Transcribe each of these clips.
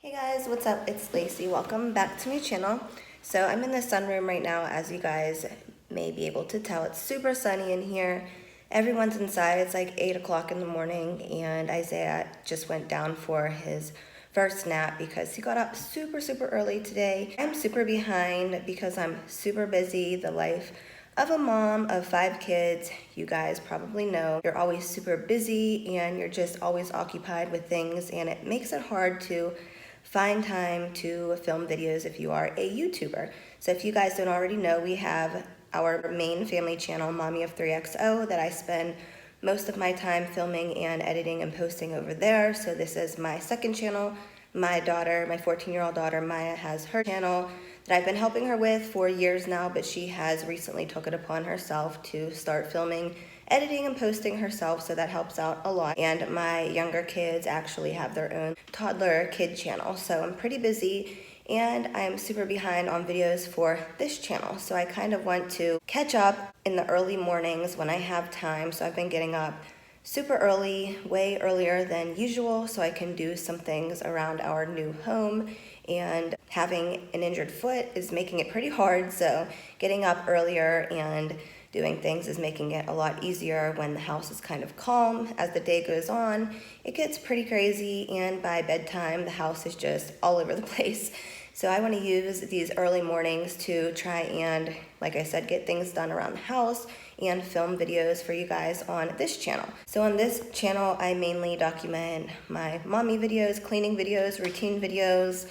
Hey guys, what's up? It's Lacey. Welcome back to my channel. So I'm in the sunroom right now. As you guys may be able to tell, it's super sunny in here. Everyone's inside. It's like 8 o'clock in the morning, and Isaiah just went down for his first nap because he got up super early today. I'm super behind because I'm super busy. The life of a mom of 5 kids, you guys probably know, you're always super busy and you're just always occupied with things, and it makes it hard to find time to film videos if you are a YouTuber. So if you guys don't already know, we have our main family channel, Mommy of 3XO, that I spend most of my time filming and editing and posting over there. So this is my second channel. My daughter, my 14-year-old daughter, Maya, has her channel that I've been helping her with for years now, but she has recently took it upon herself to start filming, editing, and posting herself, so that helps out a lot. And my younger kids actually have their own toddler kid channel, so I'm pretty busy and I'm super behind on videos for this channel. So I kind of want to catch up in the early mornings when I have time. So I've been getting up super early, way earlier than usual, so I can do some things around our new home. And having an injured foot is making it pretty hard, so getting up earlier and doing things is making it a lot easier when the house is kind of calm. As the day goes on, it gets pretty crazy, and by bedtime, the house is just all over the place. So I want to use these early mornings to try and, like I said, get things done around the house and film videos for you guys on this channel. So on this channel, I mainly document my mommy videos, cleaning videos, routine videos,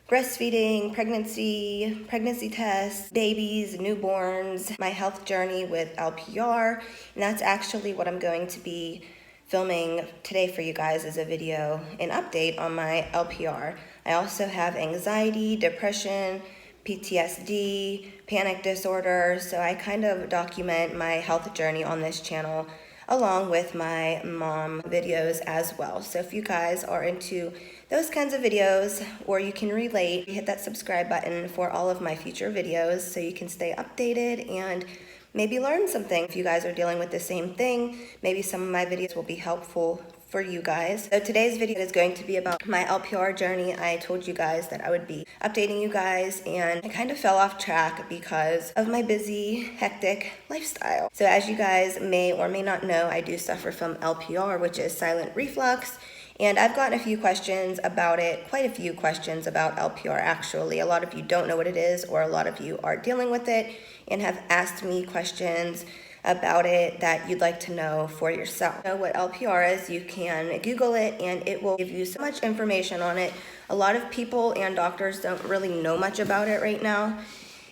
breastfeeding, pregnancy tests, babies, newborns, my health journey with LPR, and that's actually what I'm going to be filming today for you guys as a video, an update on my LPR. I also have anxiety, depression, PTSD, panic disorder, so I kind of document my health journey on this channel along with my mom videos as well. So if you guys are into those kinds of videos, or you can relate, hit that subscribe button for all of my future videos so you can stay updated and maybe learn something. If you guys are dealing with the same thing, maybe some of my videos will be helpful for you guys. So today's video is going to be about my LPR journey. I told you guys that I would be updating you guys, and I kind of fell off track because of my busy, hectic lifestyle. So as you guys may or may not know, I do suffer from LPR, which is silent reflux. And I've gotten a few questions about it, quite a few questions about LPR actually. A lot of you don't know what it is, or a lot of you are dealing with it and have asked me questions about it that you'd like to know for yourself. You know what LPR is, you can Google it and it will give you so much information on it. A lot of people and doctors don't really know much about it right now.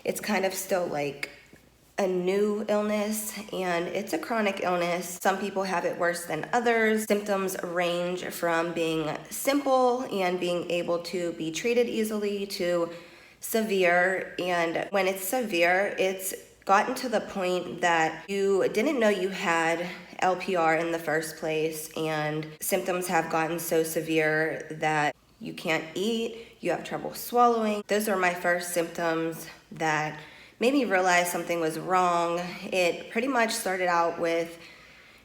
It's kind of still like a new illness, and it's a chronic illness. Some people have it worse than others. Symptoms range from being simple and being able to be treated easily to severe. And when it's severe, it's gotten to the point that you didn't know you had LPR in the first place, and symptoms have gotten so severe that you can't eat, you have trouble swallowing. Those are my first symptoms that made me realize something was wrong. It pretty much started out with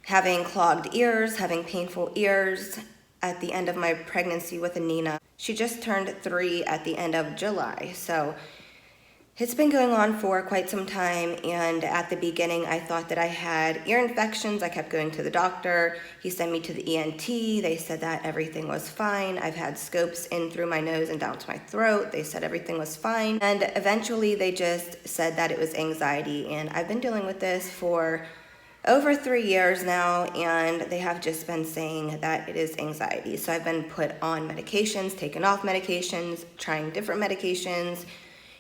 having clogged ears, having painful ears at the end of my pregnancy with Anina. She just turned 3 at the end of July, so it's been going on for quite some time, and at the beginning I thought that I had ear infections. I kept going to the doctor. He sent me to the ENT. They said that everything was fine. I've had scopes in through my nose and down to my throat. They said everything was fine, and eventually they just said that it was anxiety, and I've been dealing with this for over 3 years now, and they have just been saying that it is anxiety. So I've been put on medications, taken off medications, trying different medications,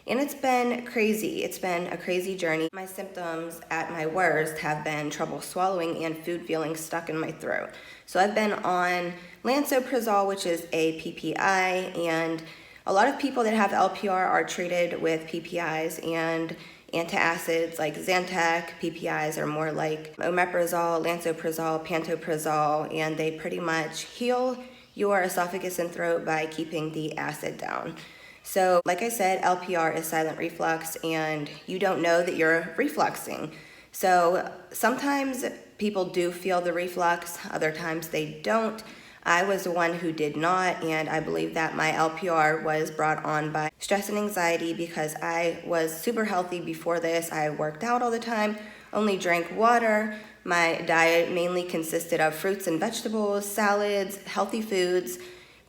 and it's been crazy. It's been a crazy journey. My symptoms at my worst have been trouble swallowing and food feeling stuck in my throat. So I've been on lansoprazole, which is a PPI, and a lot of people that have LPR are treated with PPIs and antacids like Zantac. PPIs are more like omeprazole, lansoprazole, pantoprazole, and they pretty much heal your esophagus and throat by keeping the acid down. So like I said, LPR is silent reflux, and you don't know that you're refluxing. So sometimes people do feel the reflux, other times they don't. I was the one who did not, and I believe that my LPR was brought on by stress and anxiety because I was super healthy before this. I worked out all the time, only drank water. My diet mainly consisted of fruits and vegetables, salads, healthy foods,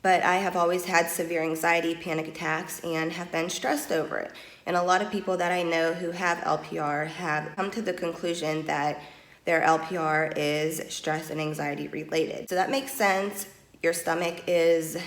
but I have always had severe anxiety, panic attacks, and have been stressed over it. And a lot of people that I know who have LPR have come to the conclusion that their LPR is stress and anxiety related. So that makes sense. Your stomach is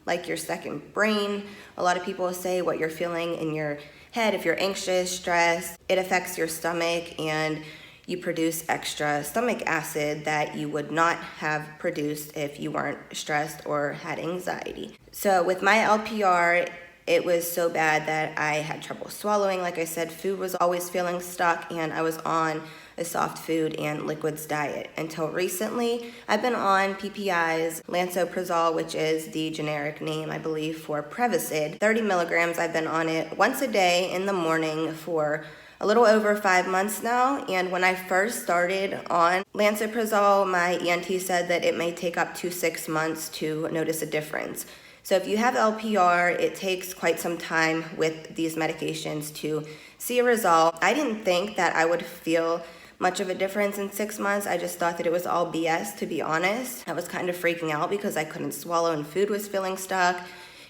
like your second brain. A lot of people say what you're feeling in your head, if you're anxious, stressed, it affects your stomach, and you produce extra stomach acid that you would not have produced if you weren't stressed or had anxiety. So with my LPR, it was so bad that I had trouble swallowing. Like I said, food was always feeling stuck, and I was on a soft food and liquids diet. Until recently, I've been on PPI's lansoprazole, which is the generic name, I believe, for Prevacid. 30 milligrams, I've been on it once a day in the morning for a little over 5 months now. And when I first started on lansoprazole, my ENT said that it may take up to 6 months to notice a difference. So if you have LPR, it takes quite some time with these medications to see a result. I didn't think that I would feel much of a difference in 6 months. I just thought that it was all BS, to be honest. I was kind of freaking out because I couldn't swallow and food was feeling stuck.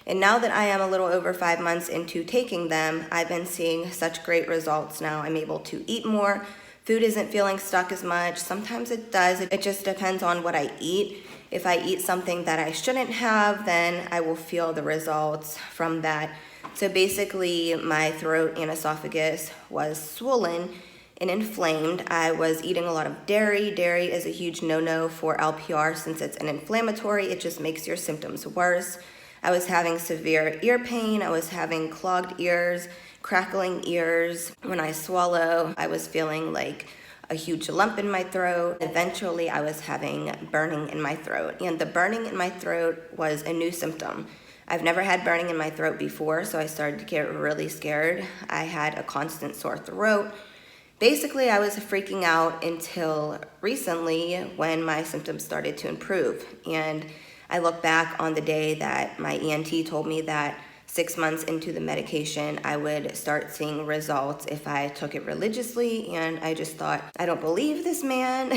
And now that I am a little over 5 months into taking them, I've been seeing such great results now. I'm able to eat more. Food isn't feeling stuck as much. Sometimes it does. It just depends on what I eat. If I eat something that I shouldn't have, then I will feel the results from that. So basically, my throat and esophagus was swollen and inflamed. I was eating a lot of dairy. Dairy is a huge no-no for LPR since it's an inflammatory. It just makes your symptoms worse. I was having severe ear pain. I was having clogged ears, crackling ears. When I swallow, I was feeling like a huge lump in my throat. Eventually, I was having burning in my throat, and the burning in my throat was a new symptom. I've never had burning in my throat before, so I started to get really scared. I had a constant sore throat. Basically, I was freaking out until recently when my symptoms started to improve. And I look back on the day that my ENT told me that 6 months into the medication, I would start seeing results if I took it religiously. And I just thought, I don't believe this man.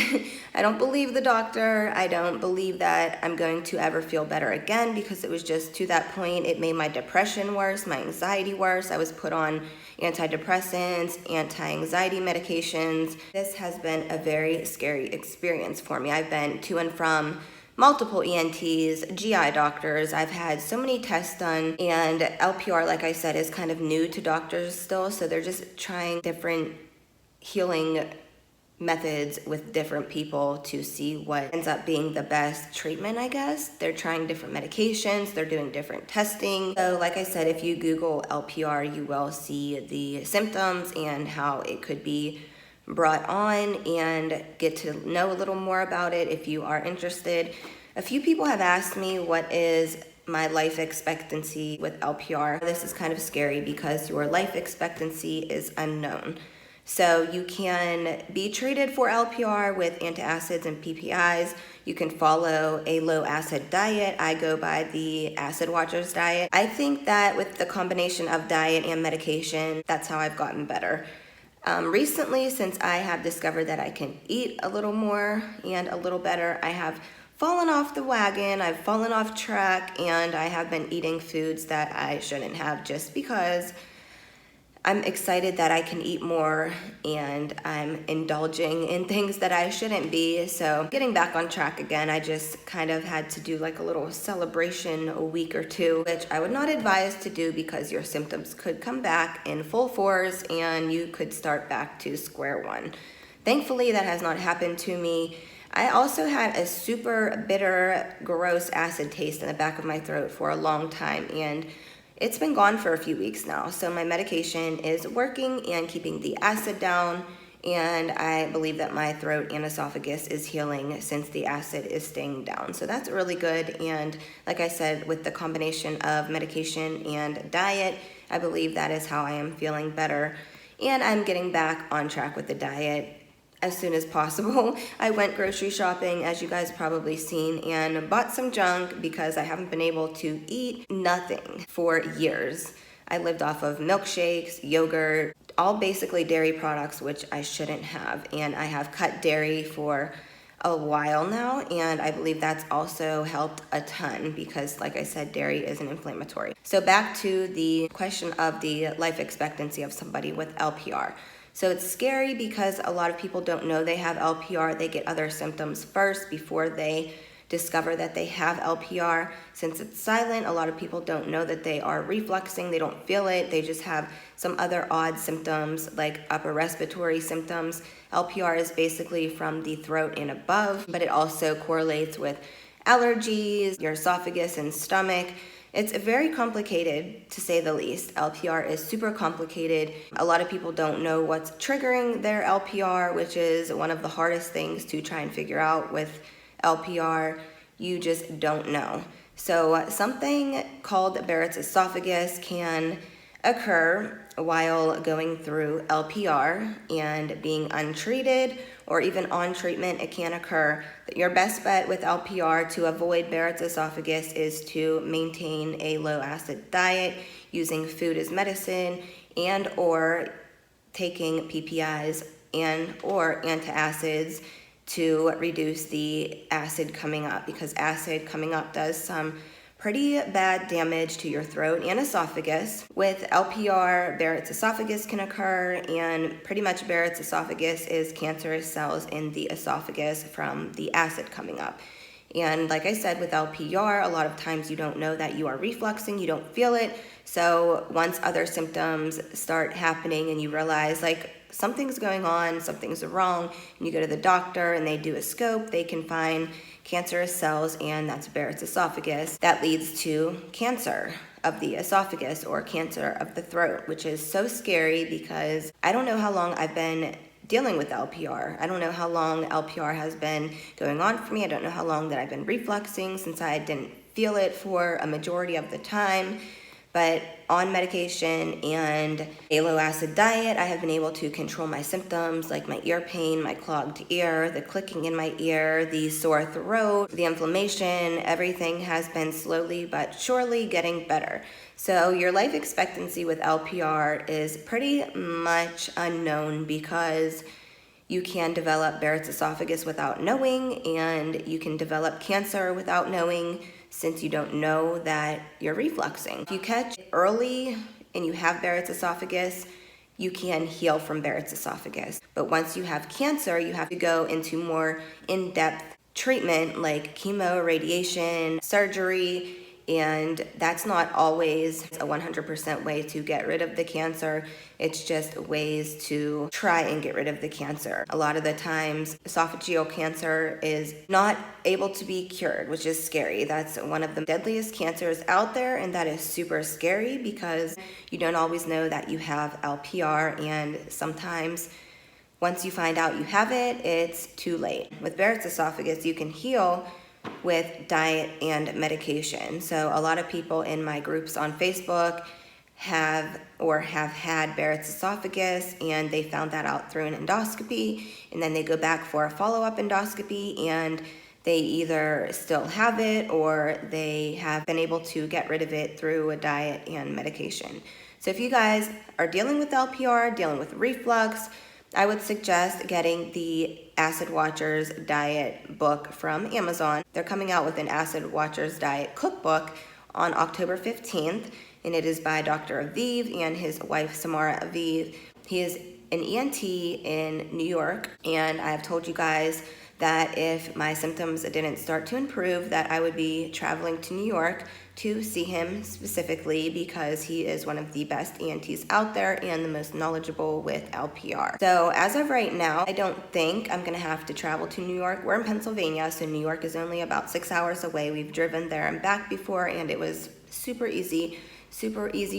I don't believe the doctor. I don't believe that I'm going to ever feel better again, because it was just to that point, it made my depression worse, my anxiety worse. I was put on antidepressants, anti-anxiety medications. This has been a very scary experience for me. I've been to and from multiple ENTs, GI doctors. I've had so many tests done, and LPR, like I said, is kind of new to doctors still, so they're just trying different healing methods with different people to see what ends up being the best treatment, I guess. They're trying different medications, they're doing different testing. So like I said, if you Google LPR, you will see the symptoms and how it could be brought on and get to know a little more about it if you are interested. A few people have asked me what is my life expectancy with LPR. This is kind of scary because your life expectancy is unknown. So you can be treated for LPR with antacids and PPIs. You can follow a low acid diet. I go by the Acid Watchers diet. I think that with the combination of diet and medication, that's how I've gotten better. Recently, since I have discovered that I can eat a little more and a little better, I have fallen off the wagon, I've fallen off track, and I have been eating foods that I shouldn't have just because I'm excited that I can eat more and I'm indulging in things that I shouldn't be. So getting back on track again, I just kind of had to do like a little celebration a week or two, which I would not advise to do because your symptoms could come back in full force and you could start back to square one. Thankfully, that has not happened to me. I also had a super bitter, gross acid taste in the back of my throat for a long time, and it's been gone for a few weeks now. So my medication is working and keeping the acid down, and I believe that my throat and esophagus is healing since the acid is staying down. So that's really good. And like I said, with the combination of medication and diet, I believe that is how I am feeling better. And I'm getting back on track with the diet. as soon as possible. I went grocery shopping, as you guys probably seen, and bought some junk because I haven't been able to eat nothing for years. I lived off of milkshakes, yogurt, all basically dairy products, which I shouldn't have. And I have cut dairy for a while now, and I believe that's also helped a ton because, like I said, dairy is an inflammatory. So back to the question of the life expectancy of somebody with LPR. So it's scary because a lot of people don't know they have LPR. They get other symptoms first before they discover that they have LPR. Since it's silent, a lot of people don't know that they are refluxing. They don't feel it. They just have some other odd symptoms like upper respiratory symptoms. LPR is basically from the throat and above, but it also correlates with allergies, your esophagus and stomach. It's very complicated, to say the least. LPR is super complicated. A lot of people don't know what's triggering their LPR, which is one of the hardest things to try and figure out with LPR. You just don't know. So something called Barrett's esophagus can occur while going through LPR and being untreated or even on treatment. It can occur. Your best bet with LPR to avoid Barrett's esophagus is to maintain a low acid diet, using food as medicine, and or taking PPIs and or antacids to reduce the acid coming up, because acid coming up does some pretty bad damage to your throat and esophagus. With LPR, Barrett's esophagus can occur, and pretty much Barrett's esophagus is cancerous cells in the esophagus from the acid coming up. And like I said, with LPR, a lot of times you don't know that you are refluxing, you don't feel it. So once other symptoms start happening and you realize like something's going on, something's wrong, and you go to the doctor and they do a scope, they can find cancerous cells, and that's Barrett's esophagus. That leads to cancer of the esophagus or cancer of the throat, which is so scary because I don't know how long I've been dealing with LPR. I don't know how long LPR has been going on for me. I don't know how long that I've been refluxing, since I didn't feel it for a majority of the time. But on medication and a low acid diet, I have been able to control my symptoms like my ear pain, my clogged ear, the clicking in my ear, the sore throat, the inflammation. Everything has been slowly but surely getting better. So your life expectancy with LPR is pretty much unknown because you can develop Barrett's esophagus without knowing, and you can develop cancer without knowing, since you don't know that you're refluxing. If you catch it early and you have Barrett's esophagus, you can heal from Barrett's esophagus. But once you have cancer, you have to go into more in-depth treatment like chemo, radiation, surgery, and that's not always a 100% way to get rid of the cancer. It's just ways to try and get rid of the cancer. A lot of the times, esophageal cancer is not able to be cured, which is scary. That's one of the deadliest cancers out there, and that is super scary because you don't always know that you have LPR, and sometimes once you find out you have it, it's too late. With Barrett's esophagus, you can heal with diet and medication. So a lot of people in my groups on Facebook have had Barrett's esophagus, and they found that out through an endoscopy, and then they go back for a follow-up endoscopy and they either still have it or they have been able to get rid of it through a diet and medication. So if you guys are dealing with LPR, dealing with reflux, I would suggest getting the Acid Watchers Diet book from Amazon. They're coming out with an Acid Watchers Diet cookbook on October 15th, and it is by Dr. Aviv and his wife Samara Aviv. He is an ENT in New York, and I have told you guys that if my symptoms didn't start to improve, that I would be traveling to New York to see him specifically because he is one of the best ENTs out there and the most knowledgeable with LPR. So as of right now, I don't think I'm gonna have to travel to New York. We're in Pennsylvania, so New York is only about 6 hours away. We've driven there and back before, and it was super easy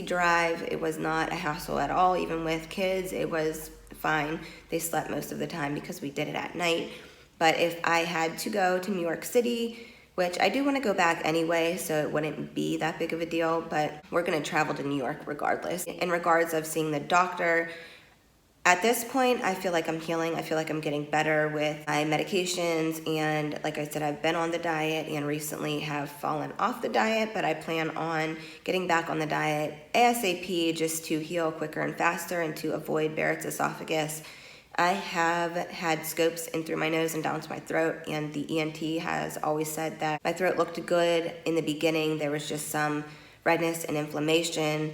drive. It was not a hassle at all. Even with kids, it was fine. They slept most of the time because we did it at night. But if I had to go to New York City, which I do want to go back anyway, so it wouldn't be that big of a deal, but we're going to travel to New York regardless. In regards of seeing the doctor, At this point, I feel like I'm healing. I feel like I'm getting better with my medications. And like I said, I've been on the diet and recently have fallen off the diet, but I plan on getting back on the diet ASAP just to heal quicker and faster and to avoid Barrett's esophagus. I have had scopes in through my nose and down to my throat, and the ENT has always said that my throat looked good in the beginning. There was just some redness and inflammation,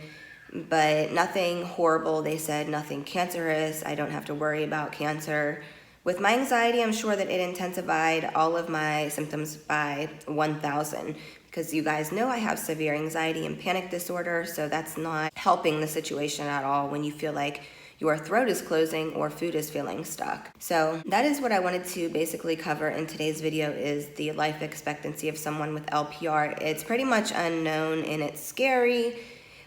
but nothing horrible. They said nothing cancerous. I don't have to worry about cancer. With my anxiety, I'm sure that it intensified all of my symptoms by 1,000, because you guys know I have severe anxiety and panic disorder, so that's not helping the situation at all when you feel like your throat is closing or food is feeling stuck. So that is what I wanted to basically cover in today's video, is the life expectancy of someone with LPR. It's pretty much unknown and it's scary,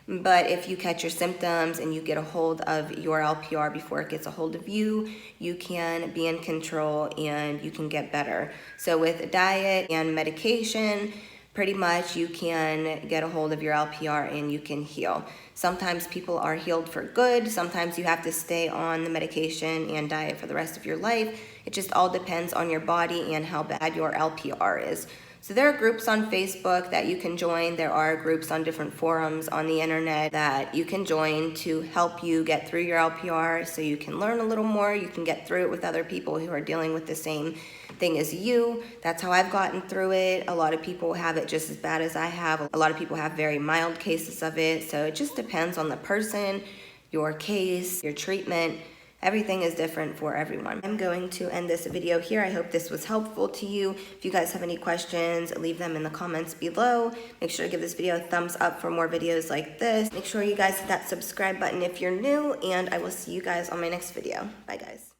but if you catch your symptoms and you get a hold of your LPR before it gets a hold of you, you can be in control and you can get better. So with diet and medication, pretty much you can get a hold of your LPR and you can heal. Sometimes people are healed for good. Sometimes you have to stay on the medication and diet for the rest of your life. It just all depends on your body and how bad your LPR is. So there are groups on Facebook that you can join. There are groups on different forums on the internet that you can join to help you get through your LPR, so you can learn a little more. You can get through it with other people who are dealing with the same thing as you. That's how I've gotten through it. A lot of people have it just as bad as I have. A lot of people have very mild cases of it. So it just depends on the person, your case, your treatment. Everything is different for everyone. I'm going to end this video here. I hope this was helpful to you. If you guys have any questions, leave them in the comments below. Make sure to give this video a thumbs up for more videos like this. Make sure you guys hit that subscribe button if you're new, and I will see you guys on my next video. Bye, guys.